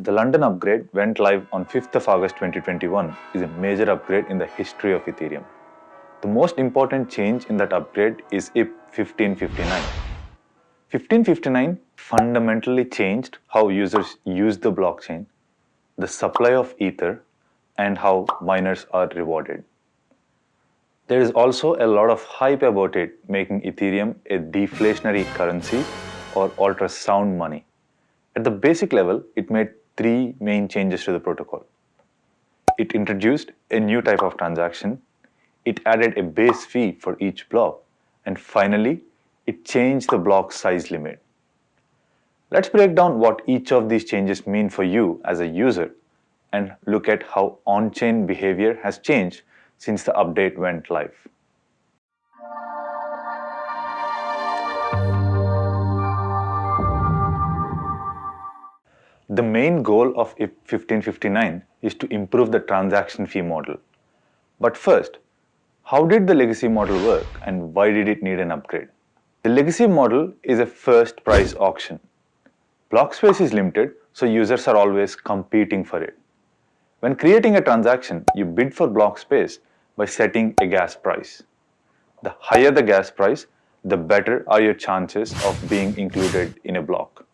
The London upgrade went live on 5th of August 2021 is a major upgrade in the history of Ethereum. The most important change in that upgrade is IP 1559. 1559 fundamentally changed how users use the blockchain, the supply of Ether, and how miners are rewarded. There is also a lot of hype about it, making Ethereum a deflationary currency or ultrasound money. At the basic level, it made three main changes to the protocol. It introduced a new type of transaction, it added a base fee for each block, and finally, it changed the block size limit. Let's break down what each of these changes mean for you as a user and look at how on-chain behavior has changed since the update went live. The main goal of IP 1559 is to improve the transaction fee model. But first, how did the legacy model work and why did it need an upgrade? The legacy model is a first price auction. Block space is limited, so users are always competing for it. When creating a transaction, you bid for block space by setting a gas price. The higher the gas price, the better are your chances of being included in a block.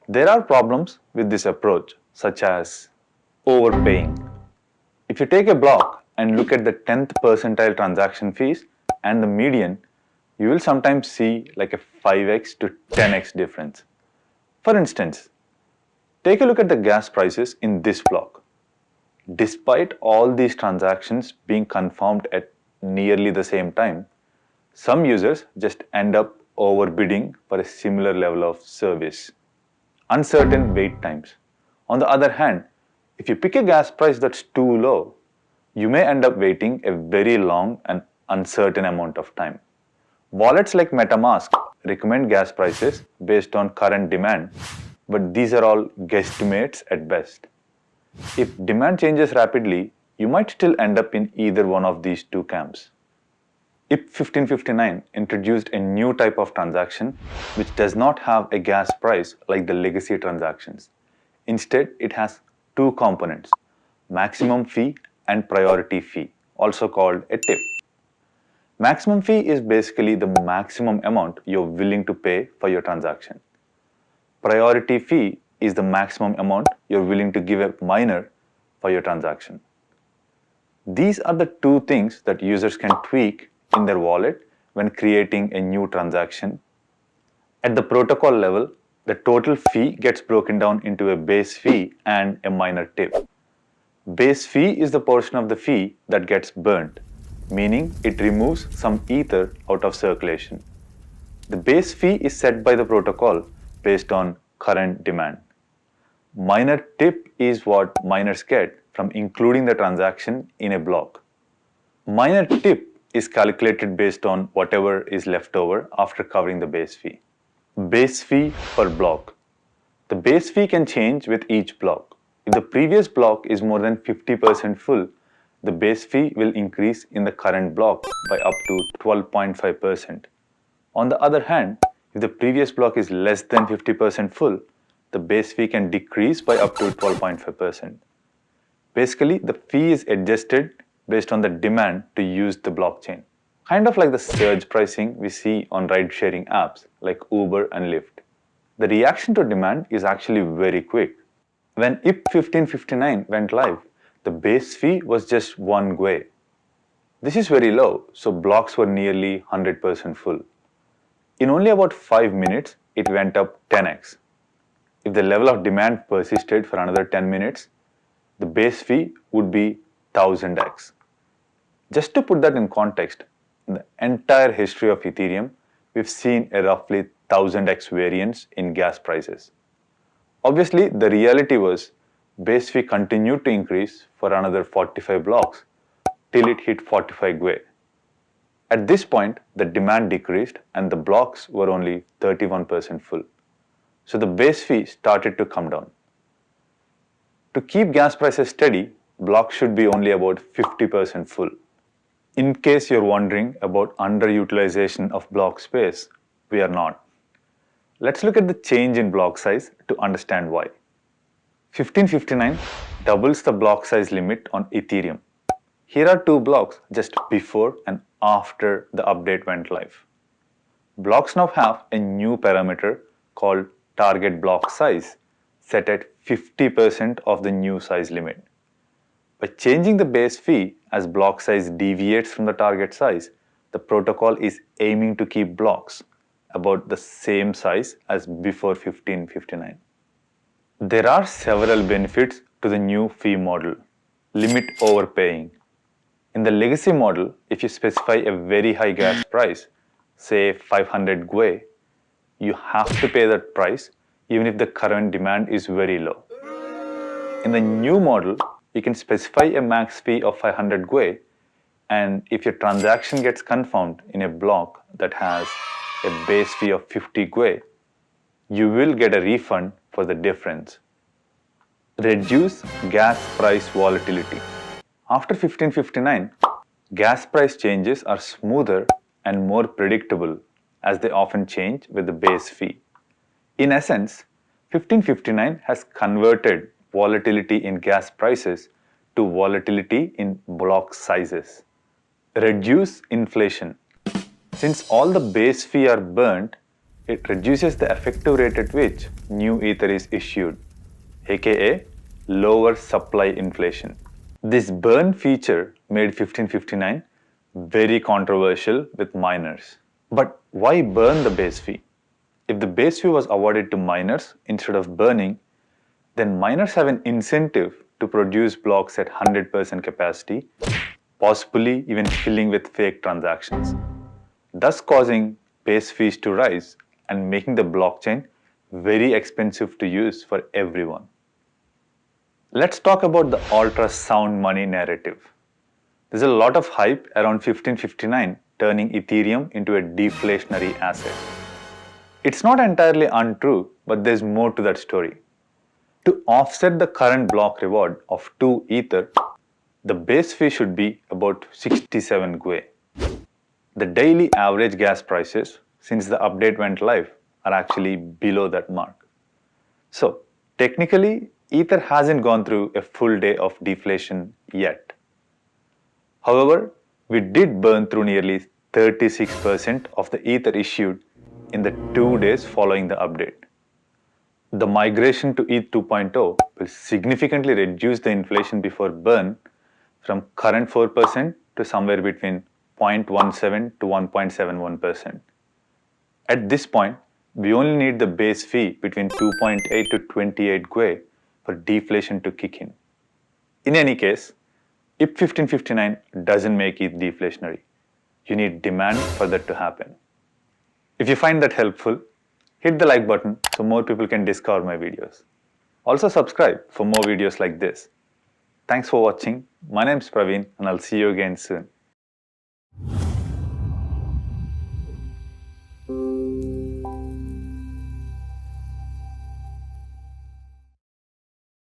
There are problems with this approach, such as overpaying. If you take a block and look at the 10th percentile transaction fees and the median, you will sometimes see like a 5x to 10x difference. For instance, take a look at the gas prices in this block. Despite all these transactions being confirmed at nearly the same time, some users just end up overbidding for a similar level of service. Uncertain wait times. On the other hand, if you pick a gas price that's too low, you may end up waiting a very long and uncertain amount of time. Wallets like MetaMask recommend gas prices based on current demand, but these are all guesstimates at best. If demand changes rapidly, you might still end up in either one of these two camps. IP 1559 introduced a new type of transaction which does not have a gas price like the legacy transactions. Instead, it has two components, maximum fee and priority fee, also called a tip. Maximum fee is basically the maximum amount you're willing to pay for your transaction. Priority fee is the maximum amount you're willing to give a miner for your transaction. These are the two things that users can tweak in their wallet when creating a new transaction. At the protocol level, the total fee gets broken down into a base fee and a miner tip. Base fee is the portion of the fee that gets burnt, meaning it removes some ether out of circulation. The base fee is set by the protocol based on current demand. Miner tip is what miners get from including the transaction in a block. Miner tip is calculated based on whatever is left over after covering the base fee. Base fee per block. The base fee can change with each block. If the previous block is more than 50% full, the base fee will increase in the current block by up to 12.5%. On the other hand, if the previous block is less than 50% full, the base fee can decrease by up to 12.5%. Basically, the fee is adjusted based on the demand to use the blockchain. Kind of like the surge pricing we see on ride-sharing apps like Uber and Lyft. The reaction to demand is actually very quick. When IP 1559 went live, the base fee was just 1 GUI. This is very low, so blocks were nearly 100% full. In only about 5 minutes, it went up 10x. If the level of demand persisted for another 10 minutes, the base fee would be 1000x. Just to put that in context, in the entire history of Ethereum, we've seen a roughly 1000x variance in gas prices. Obviously, the reality was base fee continued to increase for another 45 blocks till it hit 45 GUI. At this point, the demand decreased and the blocks were only 31% full. So the base fee started to come down. To keep gas prices steady, blocks should be only about 50% full. In case you're wondering about underutilization of block space, we are not. Let's look at the change in block size to understand why. 1559 doubles the block size limit on Ethereum. Here are two blocks just before and after the update went live. Blocks now have a new parameter called target block size set at 50% of the new size limit. By changing the base fee as block size deviates from the target size, the protocol is aiming to keep blocks about the same size as before 1559. There are several benefits to the new fee model. Limit overpaying. In the legacy model, if you specify a very high gas price, say 500 GUE, you have to pay that price even if the current demand is very low. In the new model, you can specify a max fee of 500 GUE, and if your transaction gets confirmed in a block that has a base fee of 50 GUE, you will get a refund for the difference. Reduce gas price volatility. After 1559, gas price changes are smoother and more predictable as they often change with the base fee. In essence, 1559 has converted volatility in gas prices to volatility in block sizes. Reduce inflation. Since all the base fee are burnt, it reduces the effective rate at which new Ether is issued, aka lower supply inflation. This burn feature made 1559 very controversial with miners. But why burn the base fee? If the base fee was awarded to miners instead of burning, then miners have an incentive to produce blocks at 100% capacity, possibly even filling with fake transactions, thus causing base fees to rise and making the blockchain very expensive to use for everyone. Let's talk about the ultra-sound money narrative. There's a lot of hype around 1559 turning Ethereum into a deflationary asset. It's not entirely untrue, but there's more to that story. To offset the current block reward of 2 Ether, the base fee should be about 67 GUE. The daily average gas prices, since the update went live, are actually below that mark. So, technically, Ether hasn't gone through a full day of deflation yet. However, we did burn through nearly 36% of the Ether issued in the 2 days following the update. The migration to ETH 2.0 will significantly reduce the inflation before burn from current 4% to somewhere between 0.17 to 1.71%. At this point, we only need the base fee between 2.8 to 28 GUE for deflation to kick in. In any case, if 1559 doesn't make it deflationary, you need demand for that to happen. If you find that helpful, hit the like button so more people can discover my videos. Also subscribe for more videos like this. Thanks for watching. My name is Praveen and I'll see you again soon.